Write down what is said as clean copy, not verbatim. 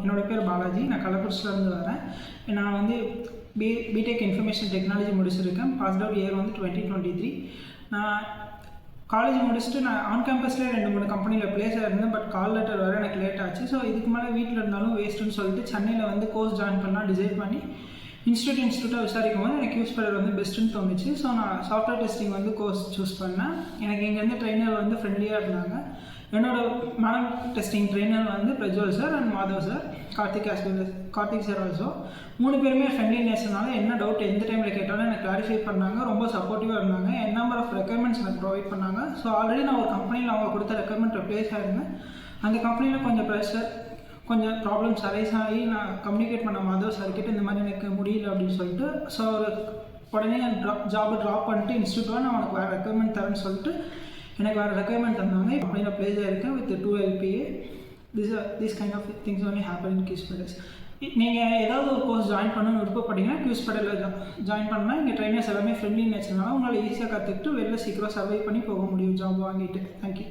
என்னோட பேர் பாலாஜி. நான் கள்ளக்குறிச்சியிலேருந்து வரேன். நான் வந்து பிடெக் இன்ஃபர்மேஷன் டெக்னாலஜி முடிச்சிருக்கேன். பாஸ்ட் அவுட் இயர் வந்து 2023. நான் காலேஜ் முடிச்சுட்டு நான் ஆன் கேம்பஸ்லேயே 2-3 கம்பெனியில் ப்ளேஸ் ஆகிருந்தேன். பட் கால் லெட்டர் வர எனக்கு லேட் ஆச்சு. ஸோ இதுக்கு மேலே வீட்டில் இருந்தாலும் வேஸ்ட்டுன்னு சொல்லிட்டு சென்னையில் வந்து கோர்ஸ் ஜாயின் பண்ணால் டிசைட் பண்ணி இன்ஸ்டியூட்டாக விசாரிக்கும் போது எனக்கு QSPaddle வந்து பெஸ்ட்டுன்னு தோணுச்சு. ஸோ நான் சாஃப்ட்வேர் டெஸ்டிங் வந்து கோர்ஸ் சூஸ் பண்ணேன். எனக்கு இங்கேருந்து ட்ரெயினர் வந்து ஃப்ரெண்ட்லியாக இருந்தாங்க. என்னோட மேடம் டெஸ்டிங் ட்ரெயினர் வந்து Prajwal sir and Madhav sir, Karthik sir also. 3 பேருமே ஃப்ரெண்ட்லினஸ்னால என்ன டவுட் எந்த டைமில் கேட்டாலும் எனக்கு கிளாரிஃபை பண்ணாங்க. ரொம்ப சப்போர்ட்டிவாக இருந்தாங்க. நம்பர் ஆஃப் ரெக்குயர்மெண்ட்ஸ் எனக்கு ப்ரொவைட் பண்ணாங்க. ஸோ ஆல்ரெடி நான் ஒரு கம்பெனியில் அவங்க கொடுத்த ரெக்குயர்மெண்ட் ப்ளேஸ் ஆகிருந்தேன். அந்த கம்பெனியில் கொஞ்சம் ப்ரெஷர், கொஞ்சம் ப்ராப்ளம்ஸ் அரைஸ் ஆகி நான் கம்யூனிகேட் பண்ண மாதவ் சார்கிட்ட இந்த மாதிரி எனக்கு முடியல அப்படின்னு சொல்லிட்டு, ஸோ உடனே ஜாபை ட்ராப் பண்ணிட்டு இன்ஸ்டியூட்டில் நான் உனக்கு வேறு ரெக்குயர்மெண்ட் தரேன்னு சொல்லிட்டு எனக்கு வேறு ரெக்குயர்மெண்ட் தந்தாங்க. அப்படின்னா ப்ளேஸ் ஆகிருக்கேன் with 2 LPA. This kind of things only happen in QSPaddle. நீங்கள் ஏதாவது ஒரு கோர்ஸ் ஜாயின் பண்ணணும்னு விருப்பப்பட்டீங்கன்னா QSPaddle ஜாயின் பண்ணால் இங்கே ட்ரைனர்ஸ் எல்லாமே ஃப்ரெண்ட்லி நேச்சர்னால உங்களால் ஈஸியாக கற்றுக்கிட்டு வெளில சீக்கிரம் சர்வை பண்ணி போக முடியும் ஜாப் வாங்கிட்டு. தேங்க்யூ.